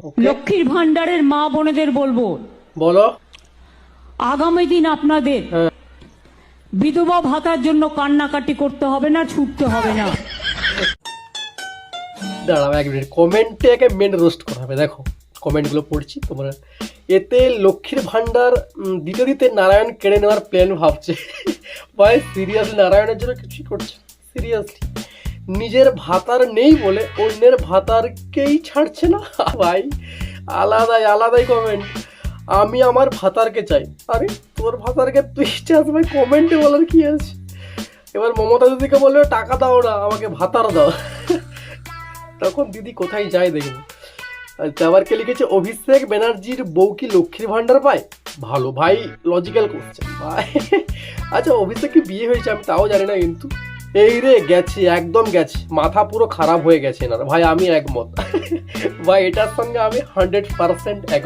লক্ষ্মীর ভান্ডারের মা বোনেদের বলবো, বলো। আগামী দিন আপনাদের বিধবা ভাতার জন্য কান্নাকাটি করতে হবে না, ছুটতে হবে না। দাঁড়াও এক মিনিট, কমেন্টে একে মেন রোস্ট করা হবে। দেখো কমেন্টগুলো পড়ছি তোমরা। এতে লক্ষ্মীর ভান্ডার দিতে দিতে নারায়ণ কেড়ে নেওয়ার প্ল্যান ভাবছে। ভাই সিরিয়াসলি নারায়ণের জন্য কিছুই করছে? সিরিয়াসলি নিজের ভাতার নেই বলে অন্যের ভাতারকেই ছাড়ছে না? ভাই আলাদাই আলাদাই কমেন্ট। আমি আমার ভাতারকে চাই। আরে তোর ভাতারকে তুই চাস ভাই, কমেন্টে বলার কি আছে? এবার মমতা দিদিকে বলবে টাকা দাও না, আমাকে ভাতার দাও। তখন দিদি কোথায় যায় দেখুন। আবার কে লিখেছে, অভিষেক ব্যানার্জির বউ কি লক্ষ্মীর ভান্ডার পায়? ভালো ভাই, লজিক্যাল কোশ্চেন ভাই। আচ্ছা অভিষেক কি বিয়ে হয়েছে আমি তাও জানি না, কিন্তু এই রে গেছে, একদম গেছে, মাথা পুরো খারাপ হয়ে গেছে না ভাই। আমি একমত ভাই, এটার সঙ্গে আমি 100% একমত।